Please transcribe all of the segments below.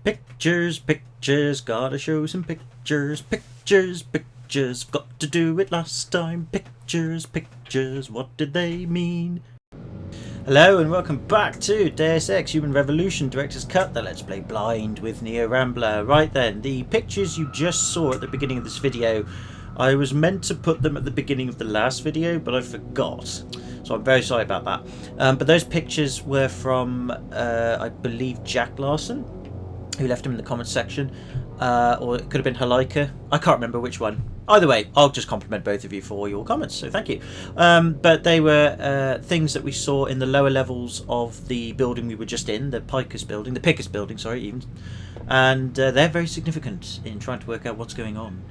Pictures, pictures, gotta show some pictures, pictures, pictures, got to do it last time. Pictures, pictures, what did they mean? Hello and welcome back to Deus Ex Human Revolution Director's Cut, the Let's Play Blind with Neo Rambler. Right then, the pictures you just saw at the beginning of this video, I was meant to put them at the beginning of the last video, but I forgot. So I'm very sorry about that. But those pictures were from, I believe, Jack Larson, who left them in the comments section. Or it could have been Halika. I can't remember which one. Either way, I'll just compliment both of you for your comments, so thank you. But they were things that we saw in the lower levels of the building we were just in, the Pickers building, sorry, even. And they're very significant in trying to work out what's going on.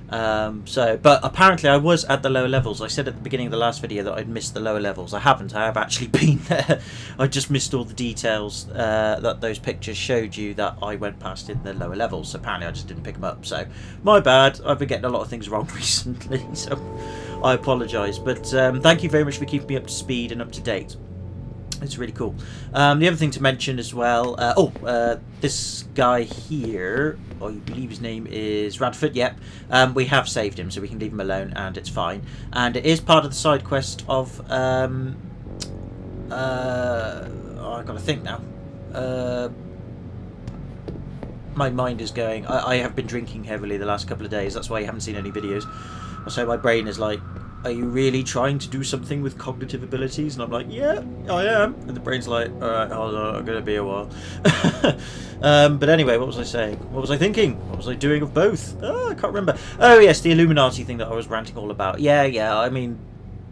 But apparently I was at the lower levels. I said at the beginning of the last video that I'd missed the lower levels. I haven't. I have actually been there. I just missed all the details that those pictures showed you that I went past in the lower levels. So apparently I just didn't pick them up. So my bad. I've been getting a lot of things wrong recently, so I apologise. But thank you very much for keeping me up to speed and up to date. It's really cool. The other thing to mention as well, this guy here, I believe his name is Radford, yep, we have saved him, so we can leave him alone and it's fine. And it is part of the side quest of, I've got to think now. My mind is going, I have been drinking heavily the last couple of days, that's why you haven't seen any videos. So my brain is like, are you really trying to do something with cognitive abilities? And I'm like, yeah, I am. And the brain's like, alright, hold on, I'm going to be a while. But anyway, what was I saying? What was I thinking? What was I doing of both? Oh, I can't remember. Oh, yes, the Illuminati thing that I was ranting all about. Yeah, I mean,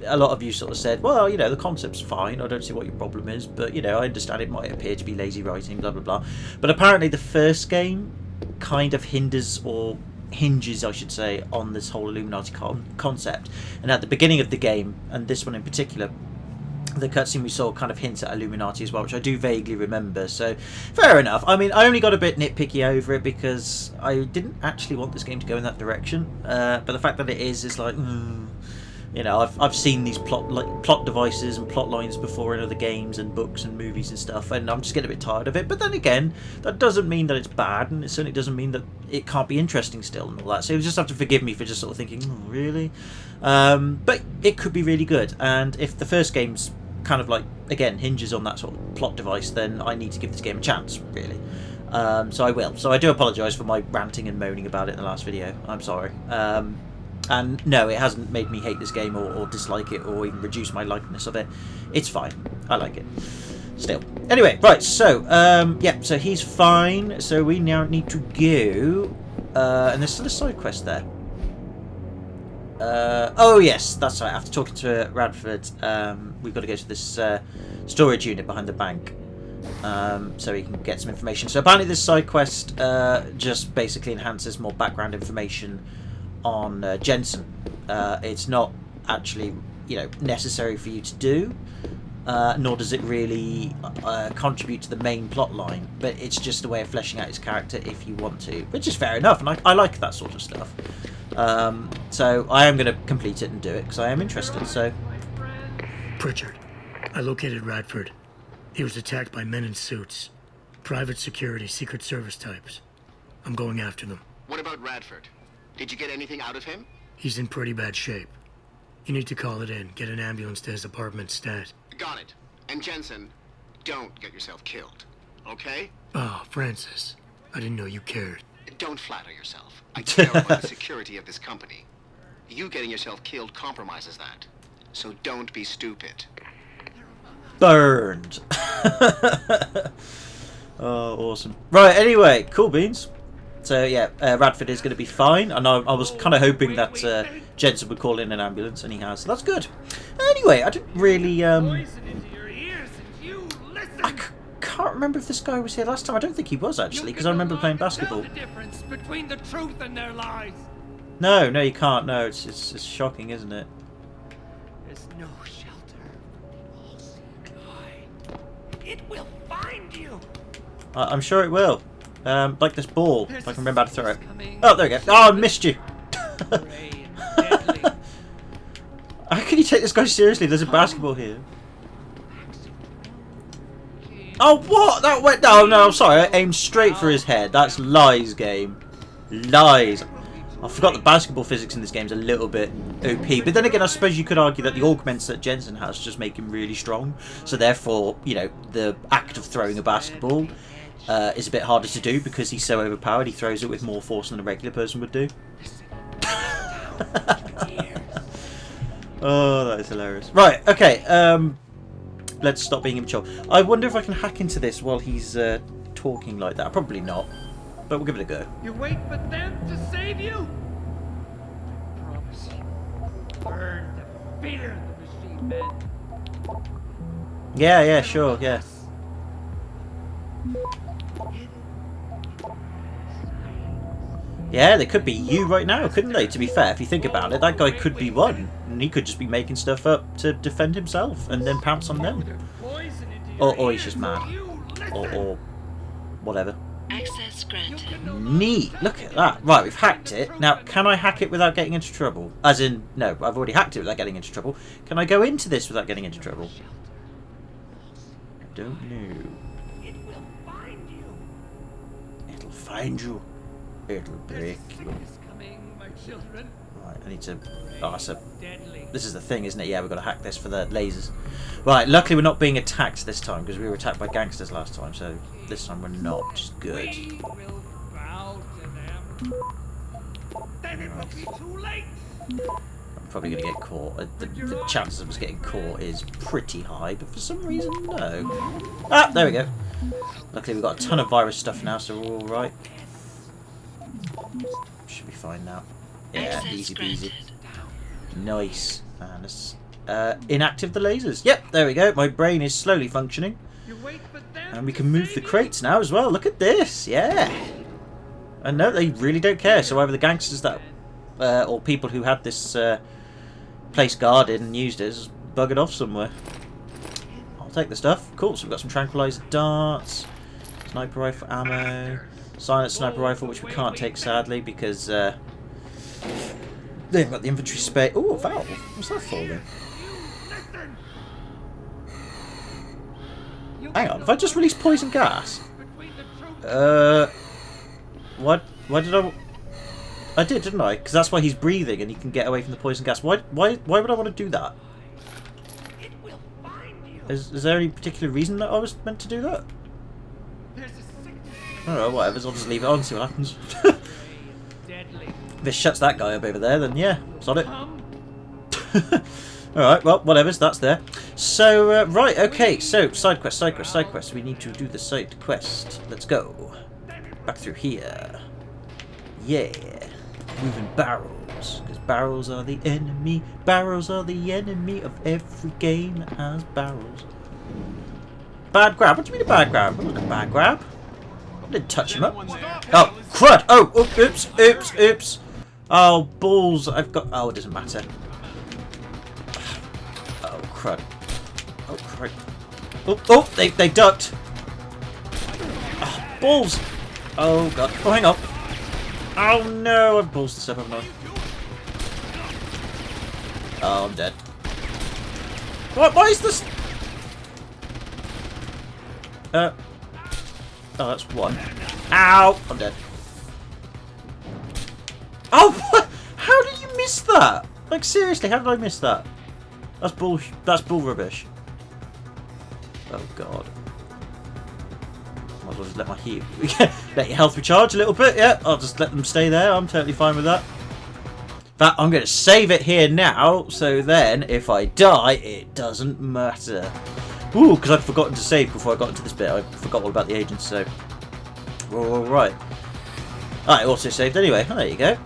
a lot of you sort of said, well, you know, the concept's fine. I don't see what your problem is. But, you know, I understand it might appear to be lazy writing, blah, blah, blah. But apparently the first game kind of hinges, I should say, on this whole Illuminati concept. And at the beginning of the game, and this one in particular, the cutscene we saw kind of hints at Illuminati as well, which I do vaguely remember. So fair enough. I mean, I only got a bit nitpicky over it because I didn't actually want this game to go in that direction, but the fact that it is like, you know, I've seen these plot devices and plot lines before in other games and books and movies and stuff, and I'm just getting a bit tired of it. But then again, that doesn't mean that it's bad, and it certainly doesn't mean that it can't be interesting still and all that. So you just have to forgive me for just sort of thinking, really? But it could be really good, and if the first game's kind of like, again, hinges on that sort of plot device, then I need to give this game a chance, really. So I will. So I do apologise for my ranting and moaning about it in the last video. I'm sorry. And no, it hasn't made me hate this game or dislike it or even reduce my likeness of it. It's fine. I like it. Still. Anyway, right, so, yeah, so he's fine. So we now need to go, and there's still a side quest there. Oh, yes, that's right. After talking to Radford, we've got to go to this storage unit behind the bank. So he can get some information. So apparently this side quest just basically enhances more background information on Jensen. It's not actually, you know, necessary for you to do, nor does it really contribute to the main plot line, but it's just a way of fleshing out his character if you want to, which is fair enough, and I like that sort of stuff. So I am going to complete it and do it because I am interested. So Pritchard, I located Radford. He was attacked by men in suits, private security, Secret Service types. I'm going after them. What about Radford? Did you get anything out of him? He's in pretty bad shape. You need to call it in, get an ambulance to his apartment stat. Got it. And Jensen, don't get yourself killed, okay? Oh, Francis, I didn't know you cared. Don't flatter yourself. I care about the security of this company. You getting yourself killed compromises that. So don't be stupid. burned. Oh, awesome. Right, anyway, cool beans. So yeah, Radford is going to be fine, and I was kind of hoping that Jensen would call in an ambulance, and he has. So that's good. Anyway, I didn't really. I can't remember if this guy was here last time. I don't think he was actually, because I remember playing basketball. The difference between the truth and their lies. No, you can't. No, it's shocking, isn't it? There's no shelter. All seek light. It will find you. I'm sure it will. Like this ball, if I can remember how to throw it. Oh, there we go. Oh, I missed you. How can you take this guy seriously? There's a basketball here. Oh, what? That went... No, no, I'm sorry. I aimed straight for his head. That's lies, game. Lies. I forgot the basketball physics in this game is a little bit OP. But then again, I suppose you could argue that the augments that Jensen has just make him really strong. So therefore, you know, the act of throwing a basketball is a bit harder to do because he's so overpowered. He throws it with more force than a regular person would do. Oh, that is hilarious. Right, okay. Let's stop being immature. I wonder if I can hack into this while he's talking like that. Probably not. But we'll give it a go. You wait for them to save you? I promise you. Burn the fear of the machine men. Yeah, sure, yeah. Yeah, they could be you right now, couldn't they? To be fair, if you think about it, that guy could be one. And he could just be making stuff up to defend himself and then pounce on them. Or he's just mad. Or whatever. Access granted. Neat, look at that. Right, we've hacked it. Now, can I hack it without getting into trouble? As in, no, I've already hacked it without getting into trouble. Can I go into this without getting into trouble? I don't know. It will find you. It'll find you. It'll break you. Sickness coming, my children. Right, I need to... Oh, so Deadly. this is the thing, isn't it? Yeah, we've got to hack this for the lasers. Right, luckily we're not being attacked this time because we were attacked by gangsters last time, so this time we're not, which is good. We will bow to them. Then it will be too late. I'm probably going to get caught. The chances of us getting caught is pretty high, but for some reason, no. Ah, there we go. Luckily we've got a ton of virus stuff now, so we're all right. Should be fine now. Yeah, easy peasy. Nice. And let's inactive the lasers. Yep, there we go. My brain is slowly functioning. You wait for them And we can move the crates now as well. Look at this. Yeah. And no, they really don't care. So either the gangsters that, or people who had this place guarded and used it, has buggered off somewhere. I'll take the stuff. Cool. So we've got some tranquilizer darts, sniper rifle ammo, silent sniper rifle, which we can't take sadly because they've got the inventory space. Oh, a valve. What's that for then? Hang on, have I just released poison gas? What? Why did I did, didn't I? Because that's why he's breathing and he can get away from the poison gas. Why would I want to do that? It will find you. Is there any particular reason that I was meant to do that? There's a sickness. I don't know, whatever. I'll just leave it on and see what happens. Deadly. If it shuts that guy up over there, then yeah, sod it. Come. Alright, well, whatever, that's there. So, right, okay, so, side quest. We need to do the side quest. Let's go. Back through here. Yeah. Moving barrels. Because barrels are the enemy. Barrels are the enemy of every game that has barrels. Bad grab? What do you mean a bad grab? Look at bad grab. I didn't touch him up. Oh, crud! Oh, oops. Oh, balls. I've got... Oh, it doesn't matter. Oh, crud. Oh, crud. Oh, they ducked. Oh, balls. Oh, God. Oh, hang on. Oh, no. I've balls this up, haven't I? Oh, I'm dead. What? Why is this... Oh, that's one. Ow! I'm dead. Oh, what? How did you miss that? Like, seriously, how did I miss that? That's bull rubbish. Oh, God. Might as well just let my heal... let your health recharge a little bit, yeah. I'll just let them stay there. I'm totally fine with that. In fact, I'm going to save it here now, so then, if I die, it doesn't matter. Ooh, because I'd forgotten to save before I got into this bit. I forgot all about the agents, so... We're all right. I also saved anyway. Oh, there you go.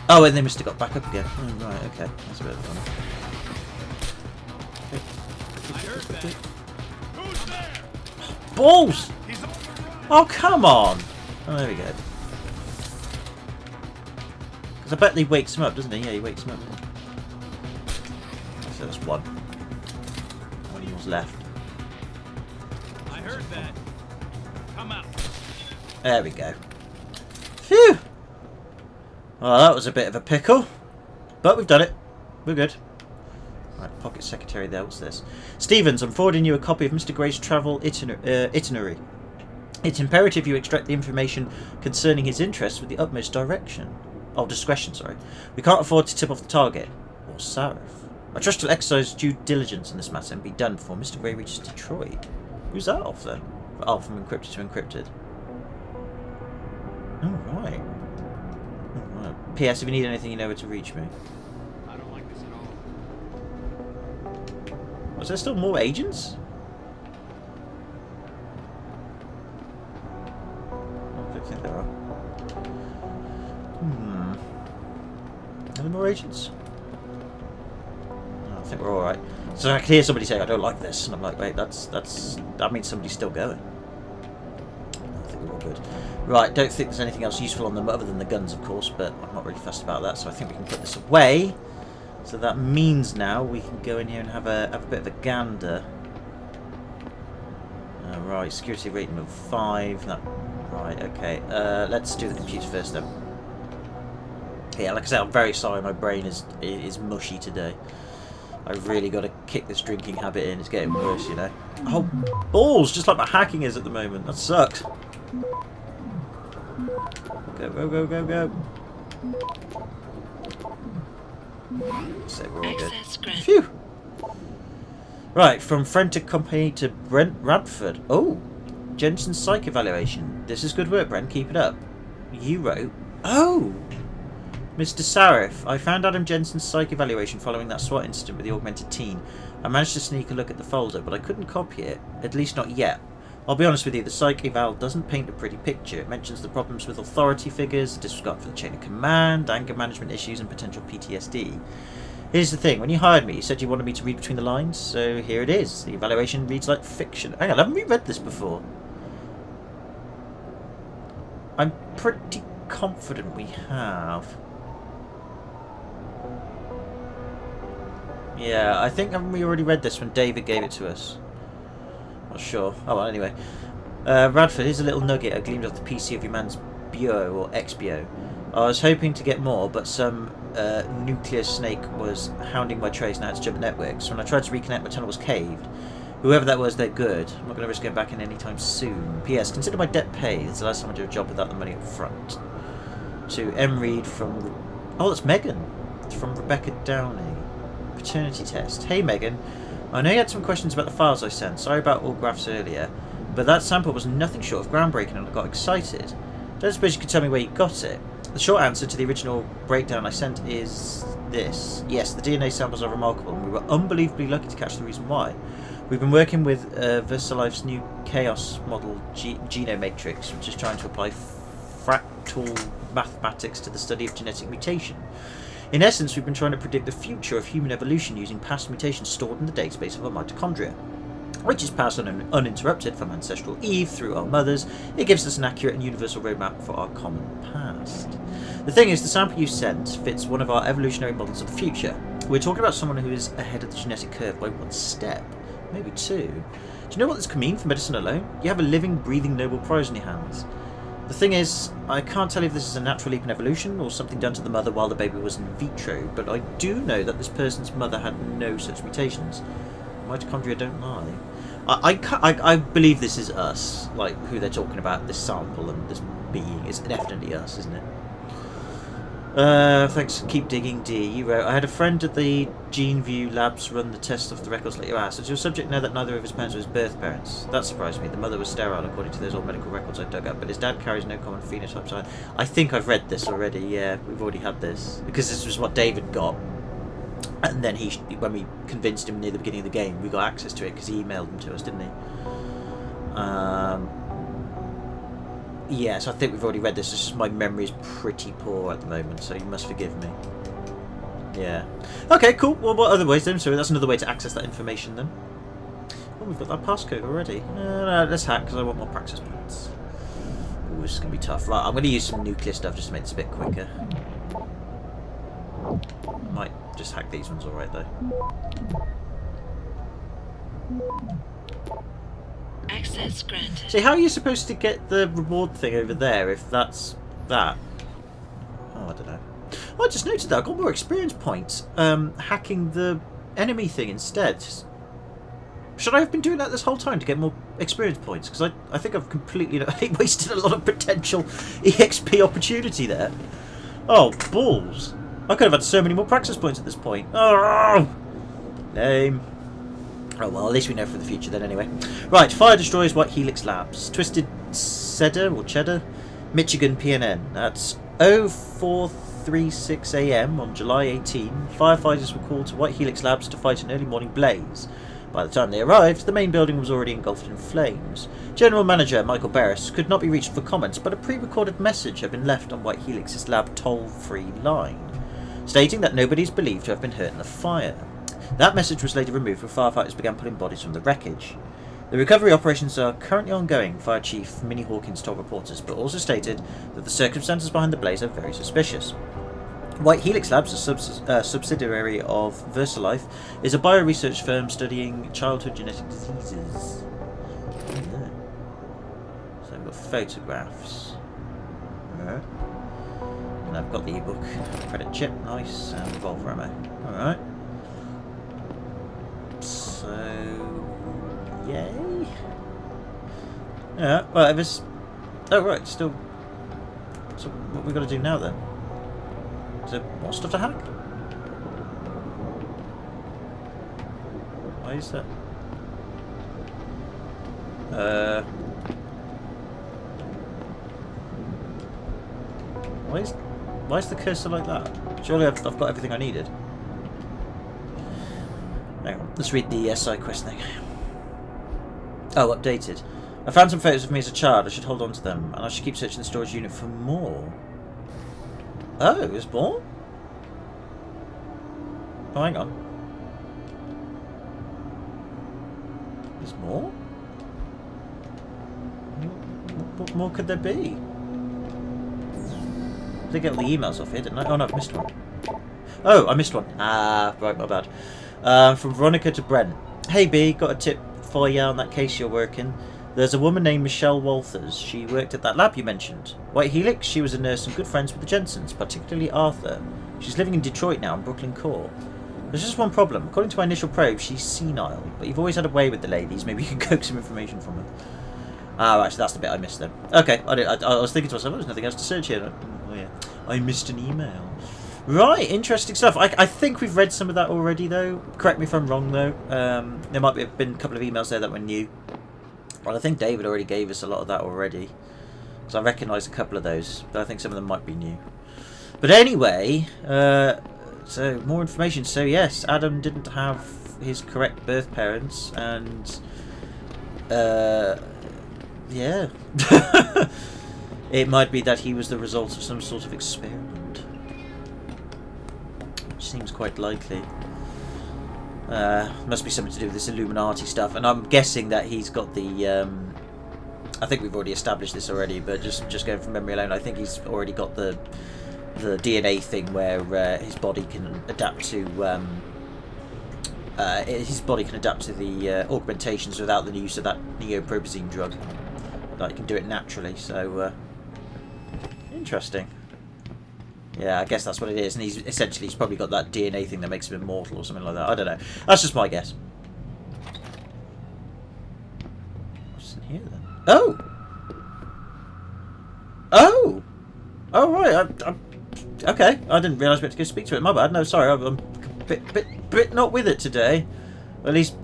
Oh, and they must have got back up again. Oh, right, okay. That's a bit of fun. Okay. Who's there? Balls! Oh, come on! Oh, there we go. Because I bet he wakes him up, doesn't he? Yeah, he wakes him up. So that's one. One was left. I heard that. Come out. There we go. Phew! Well, that was a bit of a pickle. But we've done it. We're good. Right, pocket secretary there. What's this? Stevens, I'm forwarding you a copy of Mr. Gray's travel itinerary. It's imperative you extract the information concerning his interests with the utmost discretion. Sorry, we can't afford to tip off the target or Sarif. I trust you'll exercise due diligence in this matter and be done before Mr. Gray reaches Detroit. Who's that off then? Oh, from encrypted to encrypted. Oh, right. Oh, right. P.S. If you need anything, you know where to reach me. I don't like this at all. Was there still more agents? I don't think there are. Are there more agents? No, I think we're alright. So I can hear somebody say, I don't like this, and I'm like, wait, that means somebody's still going. I think we're all good. Right, don't think there's anything else useful on them other than the guns, of course, but I'm not really fussed about that, so I think we can put this away. So that means now we can go in here and have a bit of a gander. Right, security rating of 5. Right, okay. Let's do the computer first then. Yeah, like I said, I'm very sorry. My brain is mushy today. I've really got to kick this drinking habit in. It's getting worse, you know. Oh, balls! Just like my hacking is at the moment. That sucks. Go, go, go, go, go. So we're all good. Phew! Right, from friend to company to Brent Radford. Oh, Jensen's psych evaluation. This is good work, Brent. Keep it up. You wrote... Oh! Mr. Sarif, I found Adam Jensen's psych evaluation following that SWAT incident with the augmented teen. I managed to sneak a look at the folder, but I couldn't copy it. At least not yet. I'll be honest with you, the psych eval doesn't paint a pretty picture. It mentions the problems with authority figures, the disregard for the chain of command, anger management issues, and potential PTSD. Here's the thing, when you hired me, you said you wanted me to read between the lines, so here it is. The evaluation reads like fiction. Hang on, haven't we read this before? I'm pretty confident we have. Yeah, I think haven't we already read this when David gave it to us? Not sure. Oh well, anyway. Radford, here's a little nugget I gleaned off the PC of your man's BO or XBO. I was hoping to get more, but some nuclear snake was hounding my trace and I had to jump networks. When I tried to reconnect, my tunnel was caved. Whoever that was, they're good. I'm not going to risk going back in anytime soon. P.S. Consider my debt paid. It's the last time I do a job without the money up front. To M. Reed from... Oh, that's Megan. It's from Rebecca Downey. Paternity test. Hey, Megan. I know you had some questions about the files I sent. Sorry about all graphs earlier. But that sample was nothing short of groundbreaking and I got excited. Don't suppose you could tell me where you got it? The short answer to the original breakdown I sent is this. Yes, the DNA samples are remarkable and we were unbelievably lucky to catch the reason why. We've been working with VersaLife's new chaos model genome matrix, which is trying to apply fractal mathematics to the study of genetic mutation. In essence, we've been trying to predict the future of human evolution using past mutations stored in the database of our mitochondria, which is passed on uninterrupted from ancestral Eve through our mothers. It gives us an accurate and universal roadmap for our common past. The thing is, the sample you sent fits one of our evolutionary models of the future. We're talking about someone who is ahead of the genetic curve by one step, maybe two. Do you know what this could mean for medicine alone? You have a living, breathing Nobel Prize in your hands. The thing is, I can't tell if this is a natural leap in evolution or something done to the mother while the baby was in vitro, but I do know that this person's mother had no such mutations. Mitochondria don't lie. I believe this is us, like who they're talking about, this sample and this being. It's definitely us, isn't it? Thanks, keep digging, D. You wrote, I had a friend at the GeneView labs run the test off the records like you asked. Does your subject know that neither of his parents were his birth parents? That surprised me. The mother was sterile according to those old medical records I dug up, but his dad carries no common phenotype. So I think I've read this already, yeah, we've already had this. Because this was what David got. And then when we convinced him near the beginning of the game, we got access to it because he emailed them to us, didn't he? Yeah, so I think we've already read this. It's just my memory is pretty poor at the moment, so you must forgive me. Yeah. Okay, cool. Well, what other ways then? So that's another way to access that information then. Oh, we've got that passcode already. No, let's hack because I want more practice points. Oh, this is going to be tough. Right, I'm going to use some nuclear stuff just to make this a bit quicker. Might just hack these ones alright though. Access granted. See, how are you supposed to get the reward thing over there if that's that? Oh, I don't know. Oh, I just noticed that I got more experience points hacking the enemy thing instead. Should I have been doing that this whole time to get more experience points? Because I think I've completely wasted a lot of potential EXP opportunity there. Oh, balls. I could have had so many more practice points at this point. Oh, lame. Oh well, at least we know for the future then anyway. Right, fire destroys White Helix Labs. Twisted Cheddar, Michigan PNN. That's 0436 AM on July 18. Firefighters were called to White Helix Labs to fight an early morning blaze. By the time they arrived, the main building was already engulfed in flames. General Manager Michael Barris could not be reached for comments, but a pre-recorded message had been left on White Helix's lab toll-free line, stating that nobody is believed to have been hurt in the fire. That message was later removed when firefighters began pulling bodies from the wreckage. The recovery operations are currently ongoing, Fire Chief Minnie Hawkins told reporters, but also stated that the circumstances behind the blaze are very suspicious. White Helix Labs, a subsidiary of VersaLife, is a bioresearch firm studying childhood genetic diseases. So I've got photographs. And I've got the ebook, credit chip, nice, and revolver ammo. Alright. So, yay. Yeah, well, if it's... Oh, right, still... So what have we got to do now then? Is there more stuff to hack? Why is that? Why is the cursor like that? Surely I've got everything I needed. Hang on, let's read the side quest thing. Oh, updated. I found some photos of me as a child. I should hold on to them, and I should keep searching the storage unit for more. Oh, there's more? Oh, hang on. There's more? What more could there be? I did get all the emails off here, didn't I? Oh no, I've missed one. Oh, I missed one. Ah, right, my bad. From Veronica to Brent. Hey B, got a tip for you on that case you're working. There's a woman named Michelle Walters. She worked at that lab you mentioned. White Helix, she was a nurse and good friends with the Jensens, particularly Arthur. She's living in Detroit now, in Brooklyn Core. There's just one problem. According to my initial probe, she's senile, but you've always had a way with the ladies. Maybe you can coax some information from her. Ah, right, so that's the bit I missed then. Okay, I was thinking to myself, there's nothing else to search here. Oh yeah, I missed an email. Right, interesting stuff. I think we've read some of that already, though. Correct me if I'm wrong, though. There might have been a couple of emails there that were new. Well, I think David already gave us a lot of that already. Because I recognise a couple of those. But I think some of them might be new. But anyway, so more information. So yes, Adam didn't have his correct birth parents. And, yeah. It might be that he was the result of some sort of experiment. Which seems quite likely. Must be something to do with this Illuminati stuff, and I'm guessing that he's got the. I think we've already established this already, but just going from memory alone, I think he's already got the DNA thing where his body can adapt to the augmentations without the use of that neoprobazine drug. Like, he can do it naturally. So interesting. Yeah, I guess that's what it is, and he's probably got that DNA thing that makes him immortal or something like that. I don't know. That's just my guess. What's in here then? Oh! Oh! Oh right. Okay. I didn't realise we had to go speak to it. My bad. No, sorry. I'm a bit not with it today. At least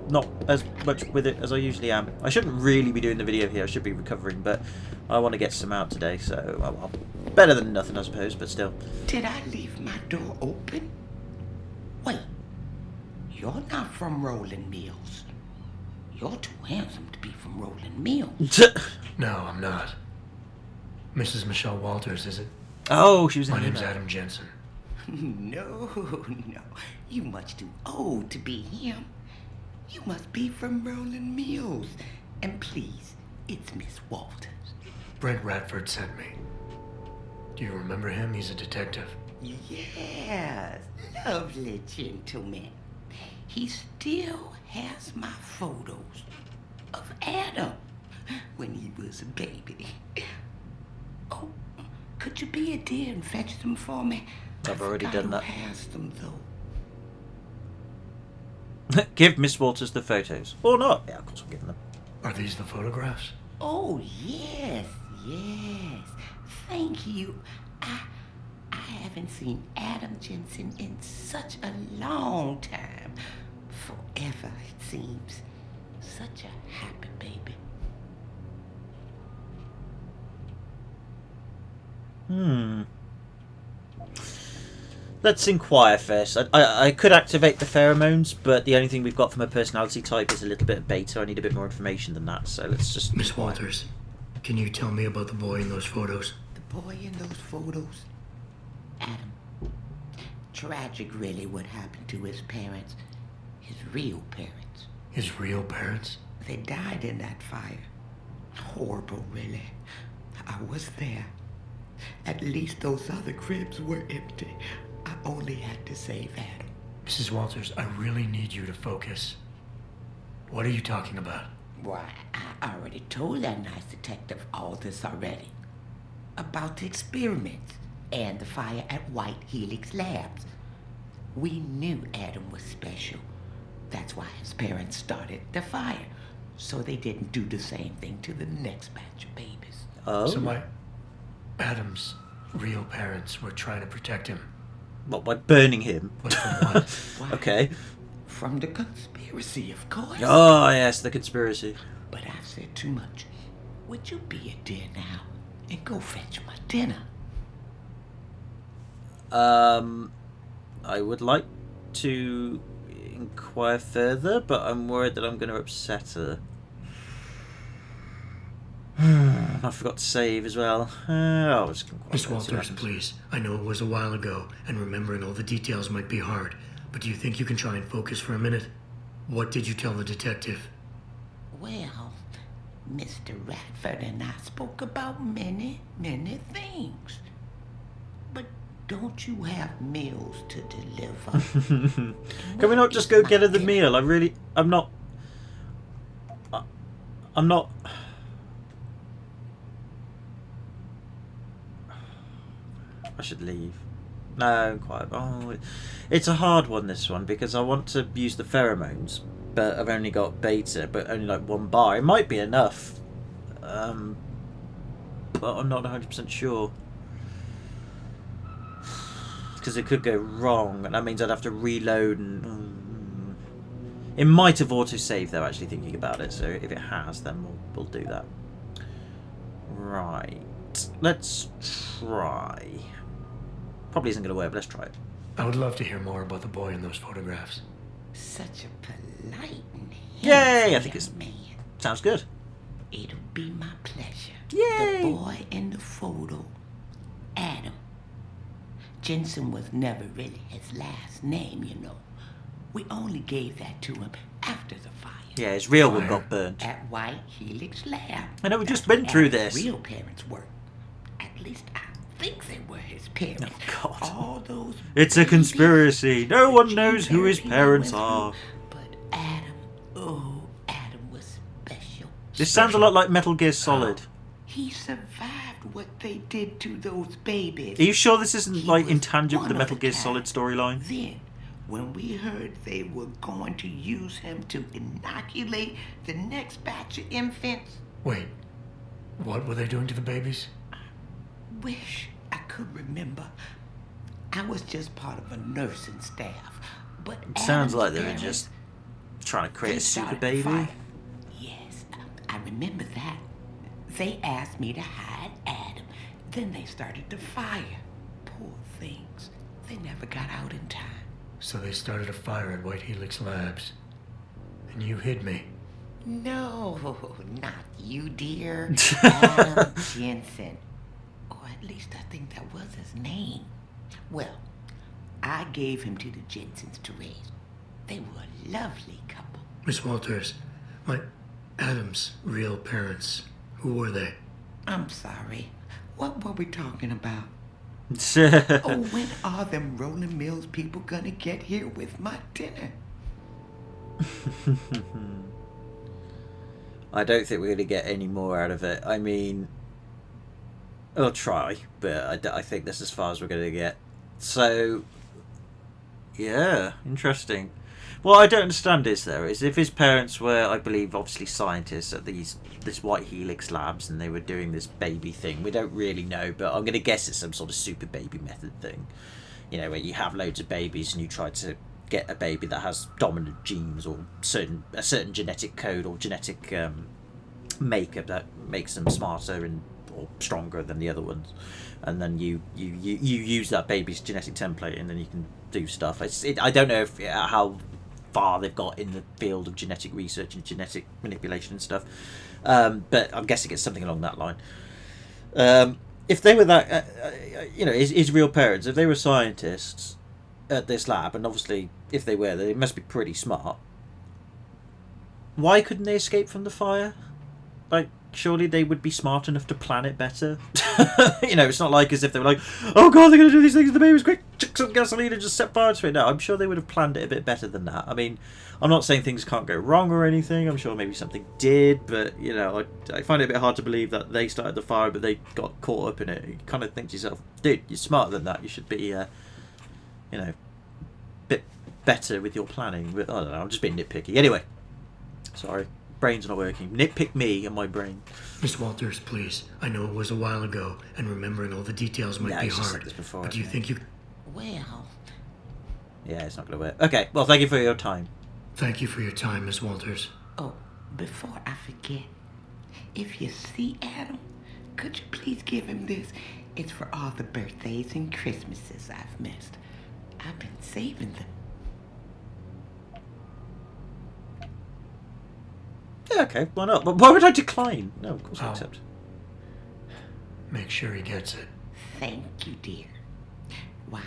not as much with it as I usually am. I shouldn't really be doing the video here. I should be recovering, but I want to get some out today, so well, better than nothing, I suppose, but still. Did I leave my door open? Wait, you're not from Rolling Mills. You're too handsome to be from Rolling Mills. No, I'm not. Mrs. Michelle Walters, is it? Oh, she was in My the name's email. Adam Jensen. No. You much too old to be him. You must be from Rolling Mills. And please, it's Miss Walters. Brent Radford sent me. Do you remember him? He's a detective. Yes, lovely gentleman. He still has my photos of Adam when he was a baby. Oh, could you be a dear and fetch them for me? I've already done that. Who has them though? Give Miss Walters the photos. Or not. Yeah, of course I'm giving them. Are these the photographs? Oh, yes, yes. Thank you. I haven't seen Adam Jensen in such a long time. Forever, it seems. Such a happy baby. Let's inquire first. I could activate the pheromones, but the only thing we've got from her personality type is a little bit of beta. I need a bit more information than that, so let's just... Miss Walters, can you tell me about the boy in those photos? The boy in those photos? Adam. Tragic, really, what happened to his parents. His real parents. His real parents? They died in that fire. Horrible, really. I was there. At least those other cribs were empty. I only had to save Adam. Mrs. Walters, I really need you to focus. What are you talking about? Why, I already told that nice detective all this already. About the experiments and the fire at White Helix Labs. We knew Adam was special. That's why his parents started the fire. So they didn't do the same thing to the next batch of babies. Oh? So Adam's real parents were trying to protect him. What, by burning him? But from what? Why? Okay. From the conspiracy, of course. Oh, yes, the conspiracy. But I've said too much. Would you be a dear now and go fetch my dinner? I would like to inquire further, but I'm worried that I'm going to upset her. I forgot to save as well. I'll just inquire. Miss Walters, please. I know it was a while ago, and remembering all the details might be hard, but do you think you can try and focus for a minute? What did you tell the detective? Well, Mr. Radford and I spoke about many, many things. But don't you have meals to deliver? Can we not just go get her the meal? I'm not... I should leave. No, quite. Oh, it's a hard one, this one, because I want to use the pheromones, but I've only got beta, but only like 1 bar. It might be enough, but I'm not 100% sure. Because it could go wrong, and that means I'd have to reload, and it might have auto-saved, though, actually thinking about it, so if it has, then we'll do that. Right. Let's try. Probably isn't going to work, but let's try it. I would love to hear more about the boy in those photographs. Such a polite and Yay! I handsome think it's... young man. Sounds good. It'll be my pleasure. Yay! The boy in the photo, Adam. Jensen was never really his last name, you know. We only gave that to him after the fire. Yeah, his real one got burnt. At White Helix Lab. I know, we That's just went where through Adam's this. real parents were. At least I think they were his parents. Oh, God. All those It's a babies conspiracy. No one that knows who his Gene parents went are. through. But Adam, oh, Adam was special. This sounds a lot like Metal Gear Solid. He survived what they did to those babies. Are you sure this isn't He like was in tangent with the one of Metal a Gear kind. Solid storyline? Then, when we heard they were going to use him to inoculate the next batch of infants, Wait, what were they doing to the babies? wish I could remember. I was just part of a nursing staff, but It sounds Adam's like they were parents, just trying to create they a super started the baby. fire. Yes, I remember that. They asked me to hide Adam. Then they started the fire. Poor things. They never got out in time. So they started a fire at White Helix Labs. And you hid me. No, not you, dear. Adam Jensen. Or at least I think that was his name. Well, I gave him to the Jensens to raise. They were a lovely couple. Miss Walters, my Adam's real parents, who were they? I'm sorry. What were we talking about? Oh, Oh, when are them Rolling Mills people gonna get here with my dinner? I don't think we're going to get any more out of it. I mean, I'll try, but I think that's as far as we're going to get. So, yeah, interesting. What I don't understand is if his parents were, I believe, obviously scientists at this White Helix labs, and they were doing this baby thing. We don't really know, but I'm going to guess it's some sort of super baby method thing. You know, where you have loads of babies and you try to get a baby that has dominant genes or a certain genetic code or genetic makeup that makes them smarter or stronger than the other ones, and then you use that baby's genetic template, and then you can do stuff. I don't know how far they've got in the field of genetic research and genetic manipulation and stuff, but I'm guessing it's something along that line. If they were that, his real parents, if they were scientists at this lab, and obviously if they were, they must be pretty smart. Why couldn't they escape from the fire? Like, surely they would be smart enough to plan it better. It's not like as if they were like, oh god, they're going to do these things to the babies, quick, chuck some gasoline and just set fire to it. No, I'm sure they would have planned it a bit better than that. I mean, I'm not saying things can't go wrong or anything. I'm sure maybe something did, but, I find it a bit hard to believe that they started the fire, but they got caught up in it. You kind of think to yourself, dude, you're smarter than that. You should be, bit better with your planning. But I don't know, I'm just being nitpicky. Anyway, sorry. Brain's not working. Nitpick me and my brain. Miss Walters, please. I know it was a while ago, and remembering all the details might be hard. Before, but do you think you... Well... Yeah, it's not going to work. Okay, well, thank you for your time. Thank you for your time, Miss Walters. Oh, before I forget, if you see Adam, could you please give him this? It's for all the birthdays and Christmases I've missed. I've been saving them. Yeah, okay, why not? But why would I decline? No, of course I accept. Make sure he gets it. Thank you, dear. Why,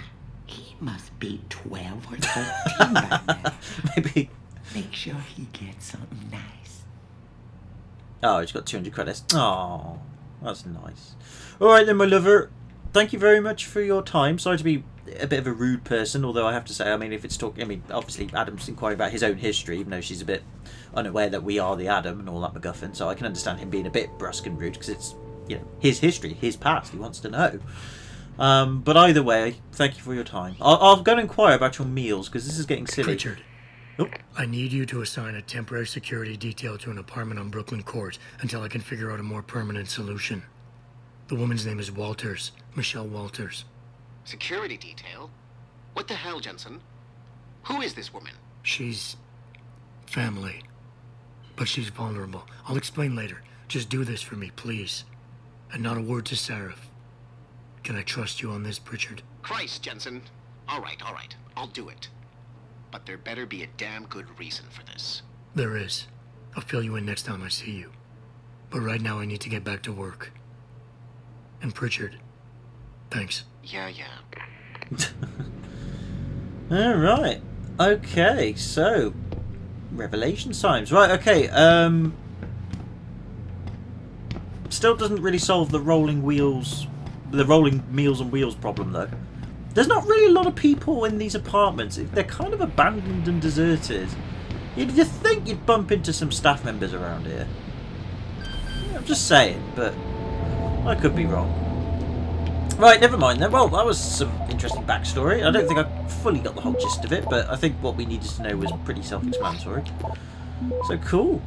he must be 12 or 13 by now. Maybe. Make sure he gets something nice. Oh, he's got 200 credits. Oh, that's nice. Alright then, my lover. Thank you very much for your time. Sorry to be a bit of a rude person, although I have to say, obviously Adam's inquiring about his own history, even though she's a bit unaware that we are the Adam and all that MacGuffin, so I can understand him being a bit brusque and rude, because it's, his history, his past, he wants to know. But either way, thank you for your time. I'll go and inquire about your meals, because this is getting silly. Richard, I need you to assign a temporary security detail to an apartment on Brooklyn Court until I can figure out a more permanent solution. The woman's name is Walters, Michelle Walters. Security detail? What the hell, Jensen? Who is this woman? She's... family. But she's vulnerable. I'll explain later. Just do this for me, please. And not a word to Seraph. Can I trust you on this, Pritchard? Christ, Jensen. All right. I'll do it. But there better be a damn good reason for this. There is. I'll fill you in next time I see you. But right now I need to get back to work. And Pritchard, thanks. Yeah. Alright. Okay, so... Revelation times. Right, okay. Still doesn't really solve the rolling meals on wheels problem, though. There's not really a lot of people in these apartments. They're kind of abandoned and deserted. You'd think you'd bump into some staff members around here. I'm just saying, but I could be wrong. Right, never mind then. Well, that was some interesting backstory. I don't think I fully got the whole gist of it, but I think what we needed to know was pretty self-explanatory. So cool.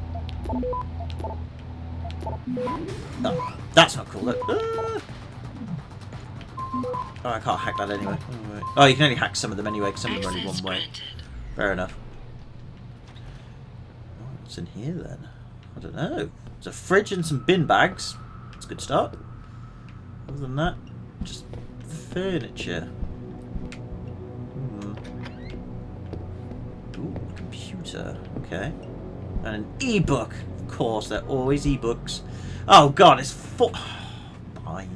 Oh, that's not cool. Look. Oh, I can't hack that anyway. Oh, you can only hack some of them anyway, because some of them are only one way. Fair enough. Oh, what's in here then? I don't know. There's a fridge and some bin bags. That's a good start. Other than that, just furniture. Ooh, computer. Okay. And an e-book. Of course, they're always e-books. Oh god, it's fine.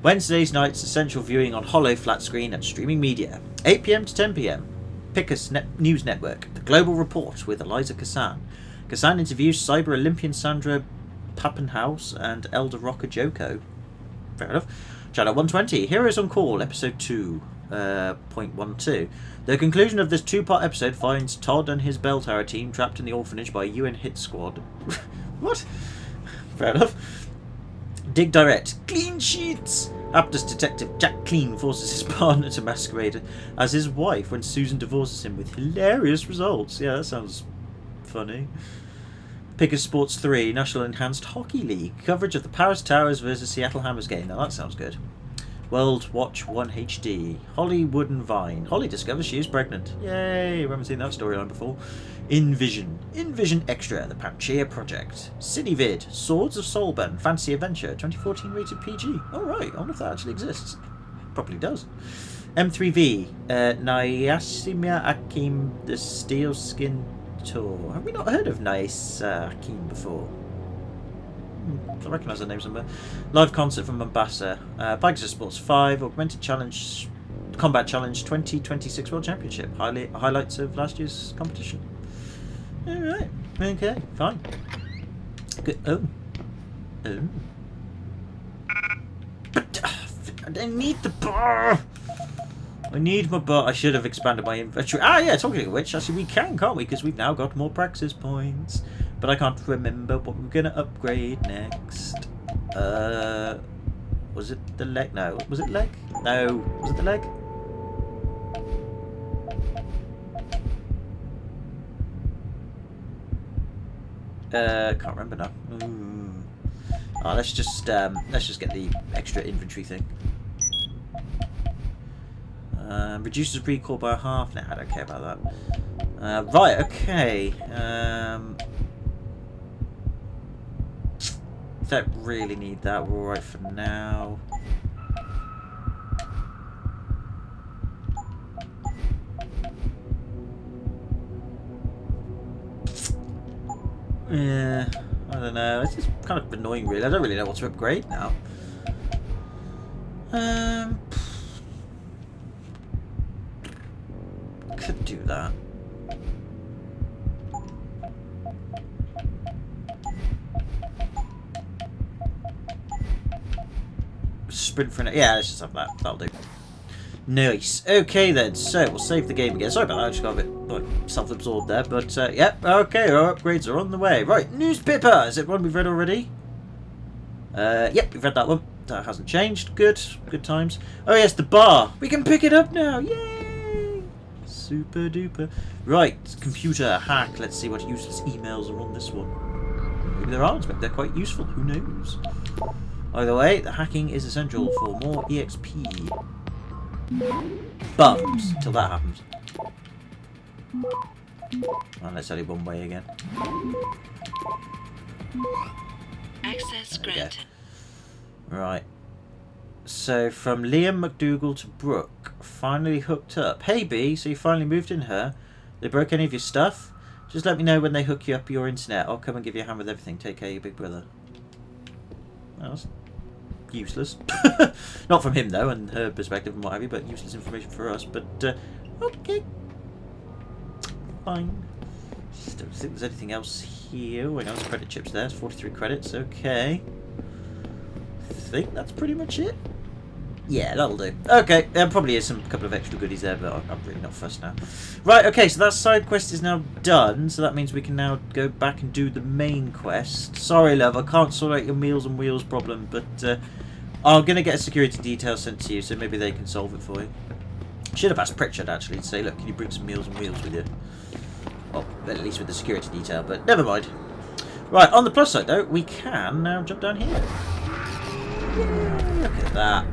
Wednesdays nights, essential viewing on Hollow flat screen and streaming media. 8 PM to 10 PM. Picus News Network. The Global Report with Eliza Kassan. Kassan interviews Cyber Olympian Sandra Pappenhaus and Elder Rocker Joko. Fair enough. Channel 120, Heroes on Call, Episode 2.12. The conclusion of this two-part episode finds Todd and his bell tower team trapped in the orphanage by a UN hit squad. What? Fair enough. Dig direct. Clean sheets! Aptus detective Jack Clean forces his partner to masquerade as his wife when Susan divorces him with hilarious results. Yeah, that sounds funny. Pickers Sports 3, National Enhanced Hockey League. Coverage of the Paris Towers versus Seattle Hammers game. Now that sounds good. World Watch 1 HD. Hollywood and Vine. Holly discovers she is pregnant. Yay! We haven't seen that storyline before. Envision. Envision Extra, the Panchea Project. Cinevid. Swords of Solban. Fantasy Adventure. 2014 rated PG. Alright, I wonder if that actually exists. Probably does. M3V. Nyasimya Akim, the Steel Skin Tour. Have we not heard of Nice Akim before? I recognise the name somewhere. Live concert from Mombasa. Pegasus Sports 5. Augmented Challenge. Combat Challenge 2026 World Championship. Highlights of last year's competition. Alright. Okay, fine. Good. Oh. But I need the bar! I need my bar. I should have expanded my inventory. Ah, yeah, talking of which, actually we can, can't we? Because we've now got more praxis points. But I can't remember what we're going to upgrade next. Was it the leg? No. Was it leg? No. Was it the leg? Can't remember now. Oh, let's just get the extra inventory thing. Reduces recall by half. Nah, I don't care about that. Right, okay. Don't really need that. We're alright for now. Yeah, I don't know. It's just kind of annoying, really. I don't really know what to upgrade now. Could do that. Sprint for an... Yeah, let's just have that. That'll do. Nice. Okay then, so we'll save the game again. Sorry about that, I just got a bit like self-absorbed there, but yep, okay, our upgrades are on the way. Right, newspaper! Is it one we've read already? Yep, we've read that one. That hasn't changed. Good. Good times. Oh yes, the bar! We can pick it up now! Yay! Super duper. Right, computer hack. Let's see what useless emails are on this one. Maybe there aren't, but they're quite useful. Who knows? Either way, the hacking is essential for more EXP. But till that happens. And that's only one way again. Access granted. Right. So from Liam McDougal to Brooke, finally hooked up. Hey B, so you finally moved in her? They broke any of your stuff? Just let me know when they hook you up your internet. I'll come and give you a hand with everything. Take care of your big brother. Well, that's useless. Not from him though, and her perspective and what have you, but useless information for us. But okay, fine. Just don't think there's anything else here. Oh, hang on, there's credit chips there. It's 43 credits. Okay, I think that's pretty much it. Yeah, that'll do. Okay, there probably is some couple of extra goodies there, but I'm really not fussed now. Right, okay, so that side quest is now done, so that means we can now go back and do the main quest. Sorry, love, I can't sort out your Meals on Wheels problem, but I'm going to get a security detail sent to you, so maybe they can solve it for you. Should have asked Pritchard, actually, to say, look, can you bring some Meals on Wheels with you? Well, at least with the security detail, but never mind. Right, on the plus side, though, we can now jump down here. Yay, look at that.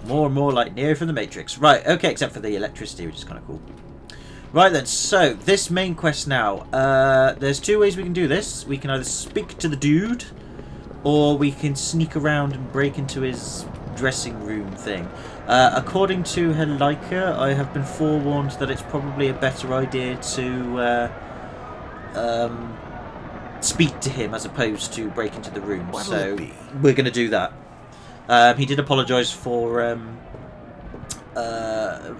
More and more like Neo from the Matrix. Right, okay, except for the electricity, which is kind of cool. Right then, so this main quest now. There's two ways we can do this. We can either speak to the dude, or we can sneak around and break into his dressing room thing. According to Helika, I have been forewarned that it's probably a better idea to speak to him as opposed to break into the room. So we're going to do that. He did apologise for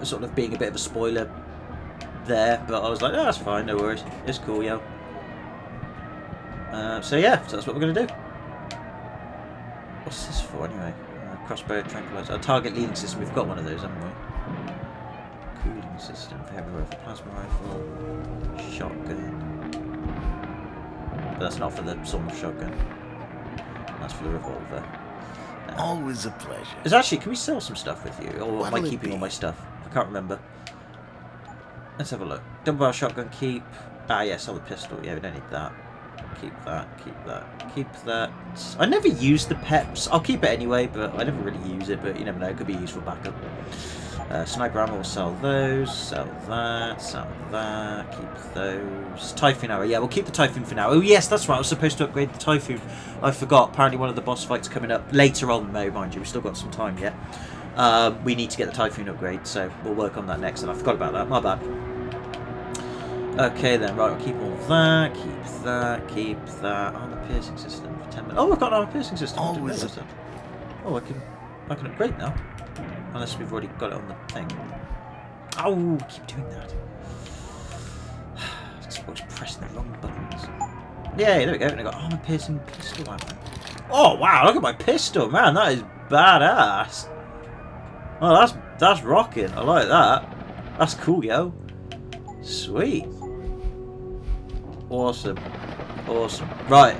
sort of being a bit of a spoiler there, but I was like, oh, that's fine, no worries, it's cool, yo. So yeah, so that's what we're going to do. What's this for anyway? Crossbow, tranquilizer, target leading system. We've got one of those, haven't we? Cooling system, heavy rifle, plasma rifle, shotgun. But that's not for the sawed-off shotgun. That's for the revolver. Always a pleasure. It's actually, can we sell some stuff with you? Or am I What'll it keeping all be? my stuff? I can't remember. Let's have a look. Double barrel shotgun, keep. Ah, yeah, sell the pistol. Yeah, we don't need that. Keep that, keep that, keep that. I never use the peps. I'll keep it anyway, but I never really use it, but you never know, it could be useful backup. Sniper ammo, we'll sell those, sell that, keep those. Typhoon arrow, yeah, we'll keep the Typhoon for now. Oh yes, that's right, I was supposed to upgrade the Typhoon. I forgot, apparently one of the boss fights coming up later on, though, mind you, we've still got some time yet. We need to get the Typhoon upgrade, so we'll work on that next, and I forgot about that, my bad. Okay then, right, we'll keep all that, keep that. Armor piercing system for 10 minutes. Oh, I've got an armor piercing system. I didn't Always realise that. Oh, I can upgrade now. Unless we've already got it on the thing. Oh, keep doing that. I suppose pressing the wrong buttons. Yeah, there we go. And I got armor piercing pistol ammo. Oh wow, look at my pistol, man. That is badass. Oh, that's rocking. I like that. That's cool, yo. Sweet. Awesome. Awesome. Right.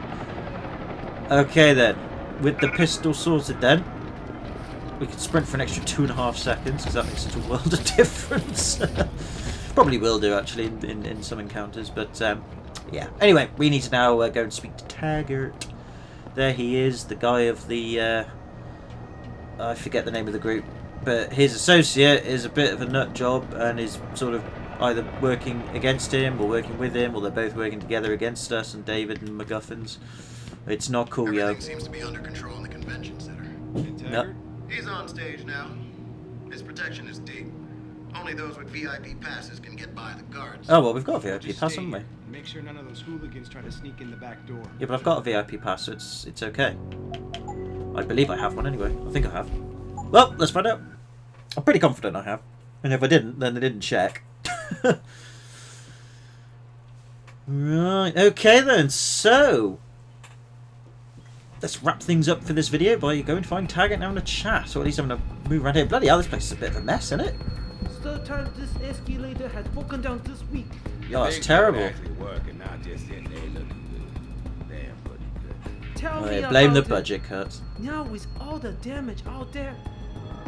Okay then. With the pistol sorted then, we can sprint for an extra 2.5 seconds because that makes such a world of difference. Probably will do actually in some encounters, but yeah. Anyway, we need to now go and speak to Taggart. There he is, the guy of the I forget the name of the group, but his associate is a bit of a nut job and is sort of either working against him or working with him, or they're both working together against us and David and MacGuffins. It's not cool, yo. Everything seems to be under control in the convention center. No. He's on stage now. His protection is deep. Only those with VIP passes can get by the guards. Oh well, we've got a VIP pass, haven't we? Make sure none of those hooligans try to sneak in the back door. Yeah, but I've got a VIP pass, so it's okay. I believe I have one anyway. I think I have. Well, let's find out. I'm pretty confident I have. And if I didn't, then they didn't check. Right, okay then, so let's wrap things up for this video by going to find Taggart and having a chat, or at least having a move around here. Bloody hell, this place is a bit of a mess, isn't it? Third time this escalator has broken down this week. Yeah, it's terrible. Tell Oh, me yeah, blame the about it. budget cuts. Now with all the damage out there,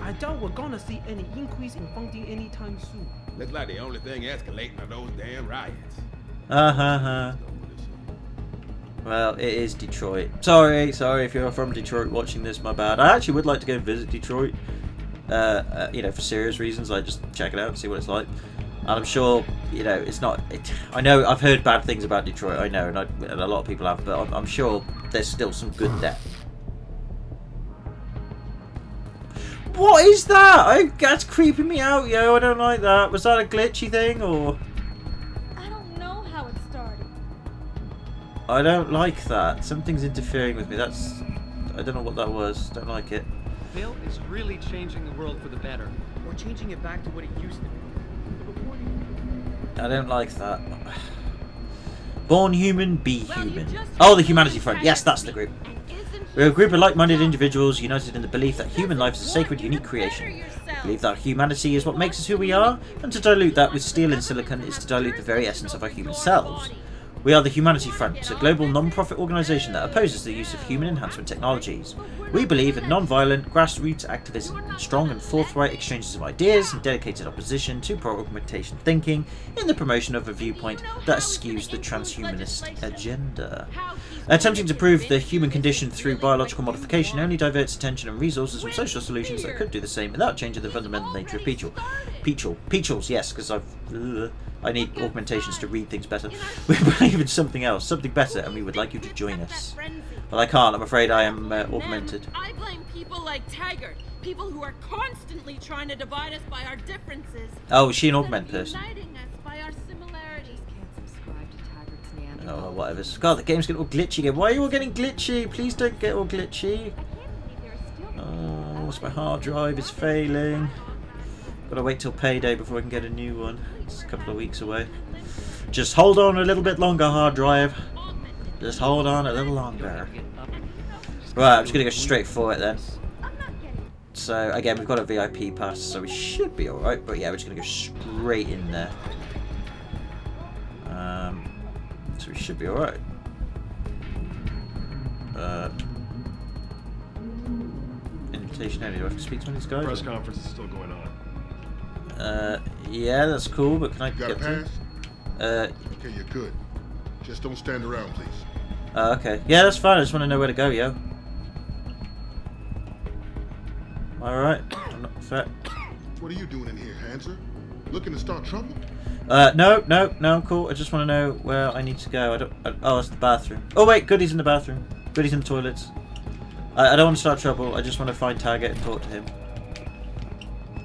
I doubt we're gonna see any increase in funding anytime soon. Looks like the only thing escalating are those damn riots. Well, it is Detroit. Sorry if you're from Detroit watching this, my bad. I actually would like to go and visit Detroit. You know, for serious reasons, like just check it out and see what it's like. And I'm sure, you know, it's not. I know I've heard bad things about Detroit. I know, and a lot of people have, but I'm sure there's still some good there. What is that? That's creeping me out, yo. I don't like that. Was that a glitchy thing, or? I don't know how it started. I don't like that. Something's interfering with me. I don't know what that was. Don't like it. Bill is really changing the world for the better. Or changing it back to what it used to be. I don't like that. Born human, be human. Oh, the Humanity Front. Yes, that's the group. We're a group of like-minded individuals united in the belief that human life is a sacred, unique creation. We believe that humanity is what makes us who we are, and to dilute that with steel and silicon is to dilute the very essence of our human selves. We are the Humanity Front, a global non-profit organisation that opposes the use of human enhancement technologies. We believe in non-violent, grassroots activism, and strong and forthright exchanges of ideas, and dedicated opposition to pro-augmentation thinking in the promotion of a viewpoint that eschews the transhumanist agenda. Attempting to prove the human condition through biological modification only diverts attention and resources from social solutions that could do the same without changing the fundamental nature of Peachals, yes, because I need augmentations to read things better. We believe in something else, something better, and we would like you to join us. Well, I can't. I'm afraid I am augmented. I blame people like Taggart, people who are constantly trying to divide us by our differences. Oh, is she an augment person? Uniting us by our similarities. Can't subscribe to Taggart's Neanderthal. Oh, whatever. God, the game's getting all glitchy again. Why are you all getting glitchy? Please don't get all glitchy. Oh, what's my hard drive is failing. Gotta wait till payday before I can get a new one. It's a couple of weeks away. Just hold on a little bit longer, hard drive. Just hold on a little longer. Right, I'm just gonna go straight for it then. So again, we've got a VIP pass, so we should be alright. But yeah, we're just gonna go straight in there. So we should be alright. invitation only. Do I have to speak to one of these guys? Press conference is still going on. Yeah, that's cool, but can I Got a get pass? through? Okay, you're good. Just don't stand around, please. Okay. Yeah, that's fine. I just want to know where to go, yo. Alright. I'm not fat. What are you doing in here, Hanser? Looking to start trouble? No, I'm cool. I just want to know where I need to go. Oh, it's the bathroom. Oh, wait, Goody's in the bathroom. Goody's in the toilets. I don't want to start trouble. I just want to find Target and talk to him.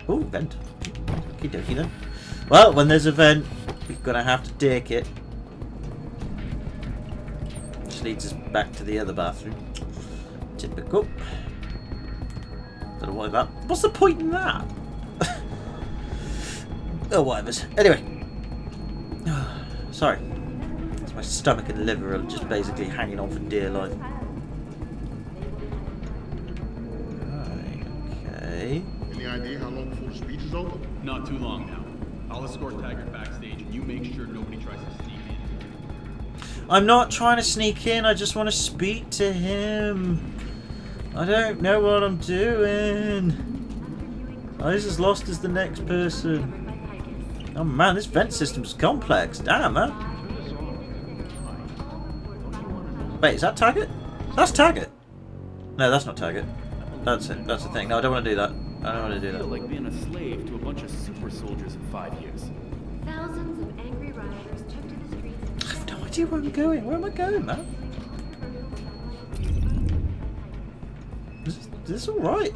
Ooh, vent. Okie dokie then. Well, when there's a vent, we're going to have to take it. Which leads us back to the other bathroom. Typical. Don't know why that. What's the point in that? Oh, whatever. Anyway. Sorry. It's my stomach and liver are just basically hanging on for dear life. Right, okay. Any idea how long before the speech is over? Not too long now. I'll escort Taggart backstage and you make sure nobody tries to sneak in. I'm not trying to sneak in, I just want to speak to him. I don't know what I'm doing. I was as lost as the next person. Oh man, this vent system's complex. Damn, man. Wait, is that Taggart? That's Taggart. No, that's not Taggart. That's it. That's the thing. No, I don't want to do that. I don't want to do I feel that. like being a slave to a bunch of super soldiers in 5 years. Thousands of angry rioters took to the streets. I have no idea where I'm going. Where am I going, man? Is this alright?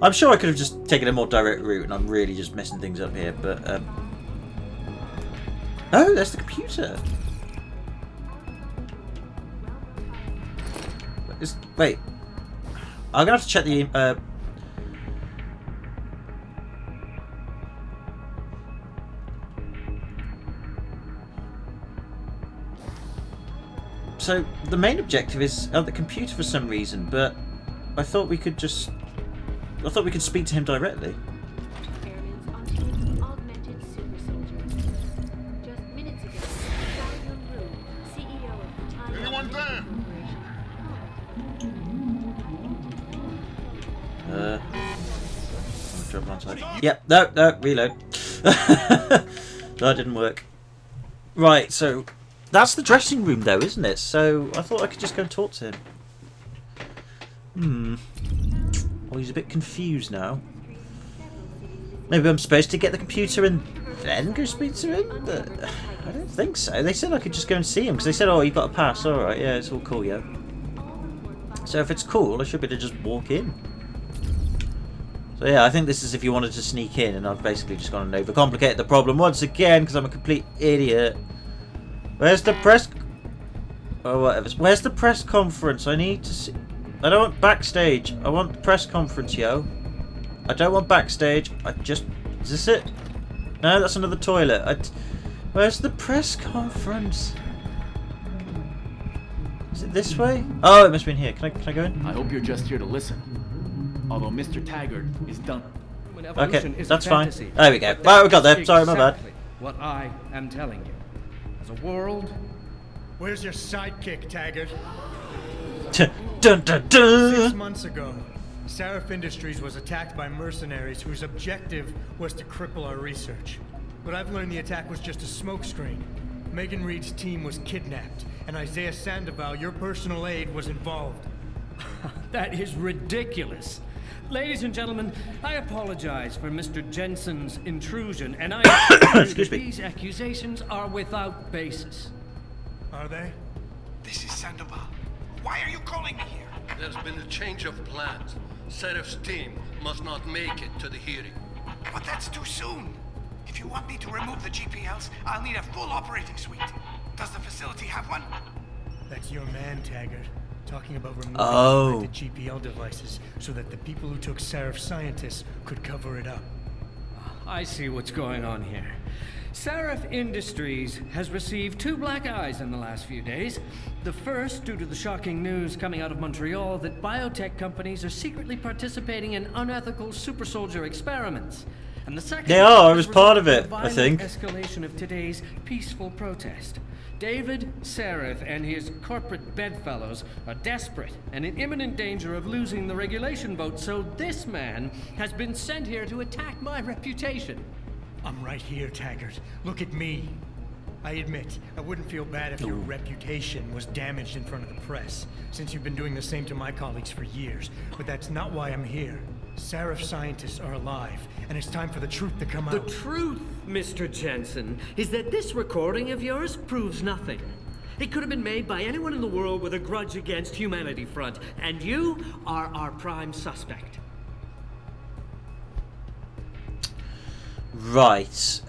I'm sure I could have just taken a more direct route and I'm really just messing things up here, but oh, there's the computer. Wait. I'm gonna have to check the So the main objective is at the computer for some reason, but I thought we could just speak to him directly. Experiments on an augmented super soldier. Just minutes ago, CEO of the Time Anyone there? Drop on side. Yep, no, reload. That didn't work. Right, so that's the dressing room though, isn't it? So I thought I could just go and talk to him. Oh, he's a bit confused now. Maybe I'm supposed to get the computer and then go speak to him? But I don't think so. They said I could just go and see him because they said, oh, you've got a pass. Alright, yeah, it's all cool, yo. So if it's cool, I should be able to just walk in. So yeah, I think this is if you wanted to sneak in, and I've basically just gone and overcomplicated the problem once again because I'm a complete idiot. Where's the press... Oh, whatever. Where's the press conference? I need to see... I don't want backstage. I want the press conference, yo. I don't want backstage. I just... Is this it? No, that's another toilet. Where's the press conference? Is it this way? Oh, it must be in here. Can I go in? I hope you're just here to listen. Although Mr. Taggart is done. Okay, that's fine. There we go. Right, we got there. Sorry, my bad. What I am telling you. As a world... Where's your sidekick, Taggart? Dun, dun, dun. 6 months ago, Seraph Industries was attacked by mercenaries whose objective was to cripple our research. But I've learned the attack was just a smokescreen. Megan Reed's team was kidnapped, and Isaiah Sandoval, your personal aide, was involved. That is ridiculous. Ladies and gentlemen, I apologize for Mr. Jensen's intrusion, and I assure you that these accusations are without basis. Are they? This is Sandoval. Why are you calling me here? There's been a change of plans. Seraph's team must not make it to the hearing. But that's too soon. If you want me to remove the GPLs, I'll need a full operating suite. Does the facility have one? That's your man, Taggart. Talking about removing the GPL devices so that the people who took Seraph scientists could cover it up. I see what's going on here. Seraph Industries has received 2 black eyes in the last few days. The first, due to the shocking news coming out of Montreal that biotech companies are secretly participating in unethical super soldier experiments. And the second They are. I was is part of the it, I violent think. escalation of today's peaceful protest. David Seraph and his corporate bedfellows are desperate and in imminent danger of losing the regulation vote, so this man has been sent here to attack my reputation. I'm right here, Taggart. Look at me. I admit, I wouldn't feel bad if your reputation was damaged in front of the press, since you've been doing the same to my colleagues for years. But that's not why I'm here. Seraph scientists are alive, and it's time for the truth to come out. The truth, Mr. Jensen, is that this recording of yours proves nothing. It could have been made by anyone in the world with a grudge against Humanity Front, and you are our prime suspect. Right.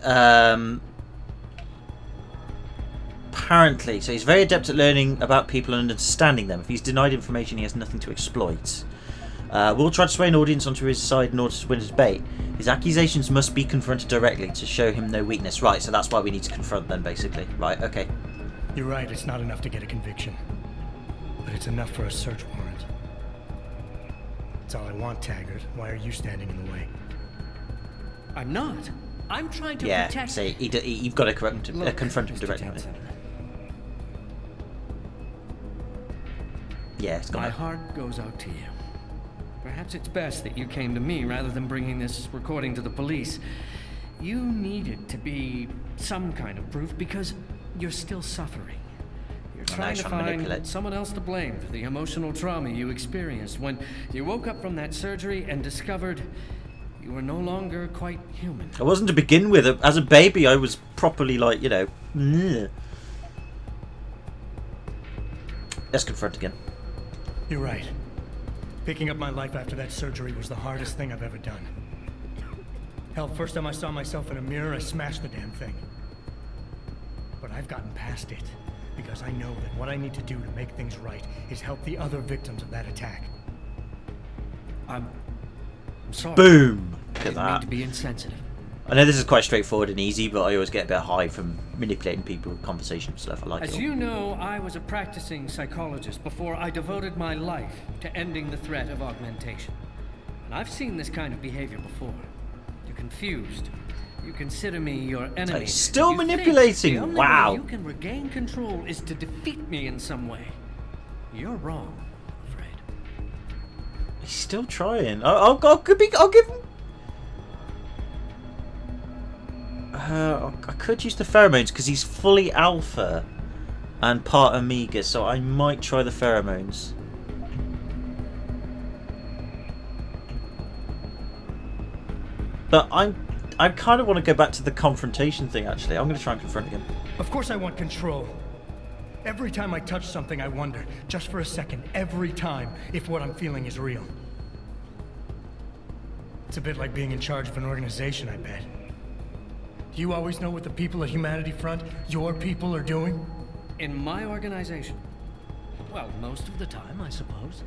Apparently, so he's very adept at learning about people and understanding them. If he's denied information, he has nothing to exploit. We'll try to sway an audience onto his side in order to win his debate. His accusations must be confronted directly to show him no weakness. Right, so that's why we need to confront them, basically. Right, okay. You're right, it's not enough to get a conviction. But it's enough for a search warrant. That's all I want, Taggart. Why are you standing in the way? I'm not. I'm trying to Yeah, protect... see, you've got to confront him directly. Yeah, it's My heart goes out to you. Perhaps it's best that you came to me rather than bringing this recording to the police. You need it to be some kind of proof because you're still suffering. You're trying to find someone else to blame for the emotional trauma you experienced when you woke up from that surgery and discovered you were no longer quite human. I wasn't to begin with. As a baby, I was properly like, you know... Let's confront again. You're right. Picking up my life after that surgery was the hardest thing I've ever done. Hell, first time I saw myself in a mirror, I smashed the damn thing. But I've gotten past it, because I know that what I need to do to make things right is help the other victims of that attack. I'm sorry. Boom! Look I at didn't mean that. to be insensitive. I know this is quite straightforward and easy, but I always get a bit high from manipulating people with conversation and stuff. I like it. As you know, I was a practicing psychologist before I devoted my life to ending the threat of augmentation. And I've seen this kind of behavior before. You're confused. You consider me your enemy. He's still You think manipulating. the only Wow. way you can regain control is to defeat me in some way. You're wrong, I'm afraid. He's still trying. I'll give him... I could use the pheromones because he's fully alpha and part omega, so I might try the pheromones. But I kind of want to go back to the confrontation thing, actually. I'm going to try and confront him. Of course I want control. Every time I touch something, I wonder, just for a second, every time, if what I'm feeling is real. It's a bit like being in charge of an organization, I bet. Do you always know what the people at Humanity Front, your people, are doing? In my organization? Well, most of the time, I suppose.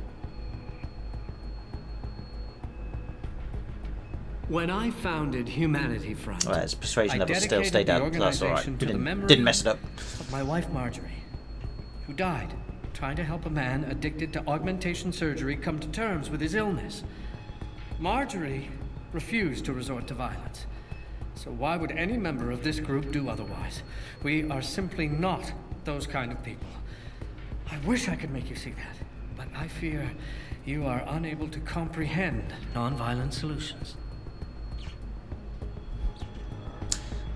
When I founded Humanity Front, Well, his persuasion level still dedicated stayed the down. That's all right. organization to the memory Didn't mess it up. of my wife Marjorie, who died trying to help a man addicted to augmentation surgery come to terms with his illness. Marjorie refused to resort to violence. So why would any member of this group do otherwise? We are simply not those kind of people. I wish I could make you see that, but I fear you are unable to comprehend non-violent solutions.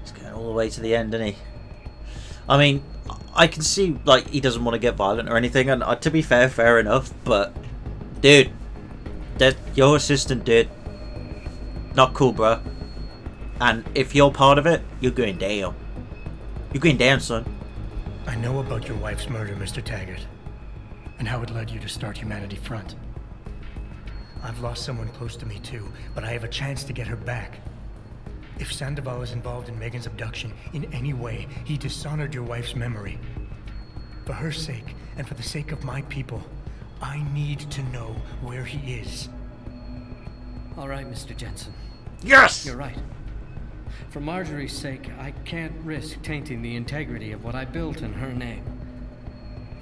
He's going all the way to the end, isn't he? I mean, I can see, like, he doesn't want to get violent or anything, and to be fair, fair enough, but, dude, your assistant, dude, not cool, bro. And if you're part of it, you're going down. You're going down, son. I know about your wife's murder, Mr. Taggart, and how it led you to start Humanity Front. I've lost someone close to me too, but I have a chance to get her back. If Sandoval is involved in Megan's abduction in any way, he dishonored your wife's memory. For her sake, and for the sake of my people, I need to know where he is. All right, Mr. Jensen. Yes! You're right. For Marjorie's sake, I can't risk tainting the integrity of what I built in her name.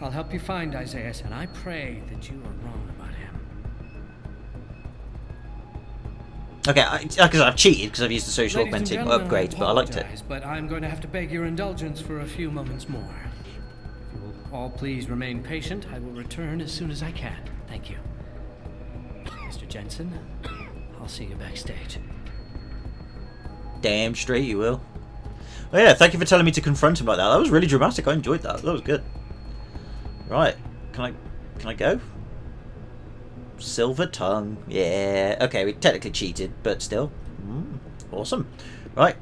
I'll help you find Isaiah, and I pray that you are wrong about him. Okay, because I've cheated because I've used the social Ladies and augmenting gentlemen, upgrade, but I liked it. apologize, but I'm going to have to beg your indulgence for a few moments more. If you will all please remain patient, I will return as soon as I can. Thank you. Mr. Jensen, I'll see you backstage. Damn straight you will. Oh yeah, thank you for telling me to confront him like that. That was really dramatic. I enjoyed that. That was good. Right, can I go? Silver tongue. Yeah. Okay, we technically cheated, but still. Awesome. Right,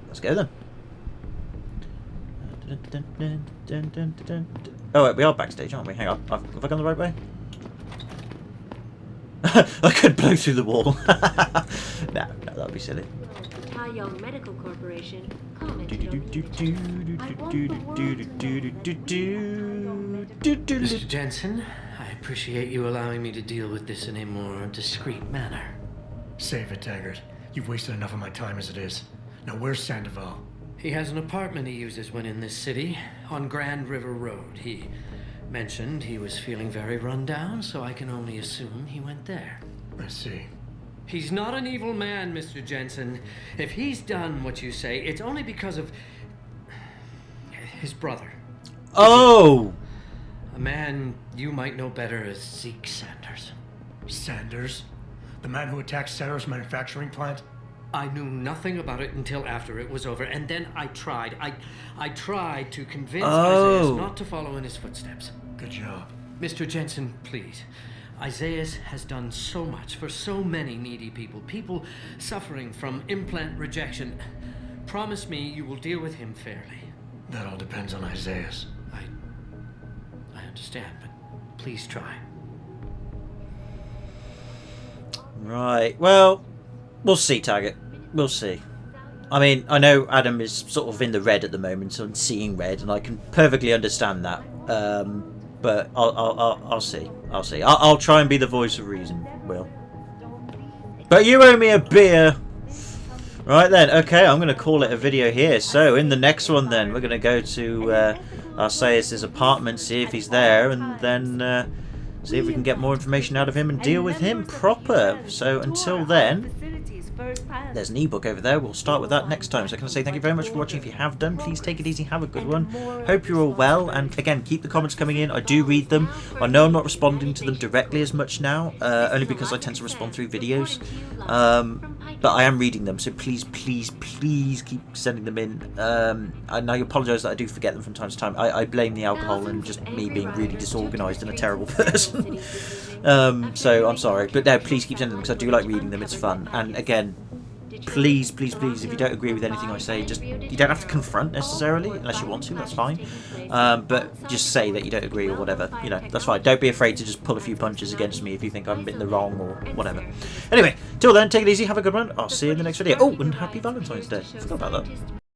let's go then. Oh wait, we are backstage, aren't we? Hang on. Have I gone the right way? I could blow through the wall. No, that would be silly. Thai Young Medical Corporation Mr. Jensen, I appreciate you allowing me to deal with this in a more discreet manner. Save it, Taggart. You've wasted enough of my time as it is. Now, where's Sandoval? He has an apartment he uses when in this city, on Grand River Road. He mentioned he was feeling very run down, so I can only assume he went there. I see. He's not an evil man, Mr. Jensen. If he's done what you say, it's only because of his brother. Oh! A man you might know better as Zeke Sanders. Sanders? The man who attacked Sarah's manufacturing plant? I knew nothing about it until after it was over, and then I tried. I tried to convince Isaiah not to follow in his footsteps. Good job. Mr. Jensen, please. Isaiah has done so much for so many needy people. People suffering from implant rejection. Promise me you will deal with him fairly. That all depends on Isaiah's. I understand, but please try. Right, well, we'll see, Taggart. We'll see. I mean, I know Adam is sort of in the red at the moment, so I'm seeing red, and I can perfectly understand that. But I'll see. I'll see. I'll try and be the voice of reason, Will. But you owe me a beer. Right then, okay, I'm going to call it a video here. So, in the next one then, we're going to go to Arceus' apartment, see if he's there, and then see if we can get more information out of him and deal with him proper. So, until then, there's an ebook over there. We'll start with that next time. So, can I say thank you very much for watching. If you have done, please take it easy. Have a good one. Hope you're all well. And again, keep the comments coming in. I do read them. I know I'm not responding to them directly as much now, only because I tend to respond through videos. But I am reading them. So please, please, please keep sending them in. And I apologise that I do forget them from time to time. I blame the alcohol and just me being really disorganised and a terrible person. So I'm sorry. But no, please keep sending them because I do like reading them. It's fun. And again, please, please, please, if you don't agree with anything I say, just you don't have to confront necessarily, unless you want to, that's fine. But just say that you don't agree or whatever, you know, that's fine. Don't be afraid to just pull a few punches against me if you think I'm in the wrong or whatever. Anyway, till then, take it easy, have a good one. I'll see you in the next video. Oh, and happy Valentine's Day. I forgot about that.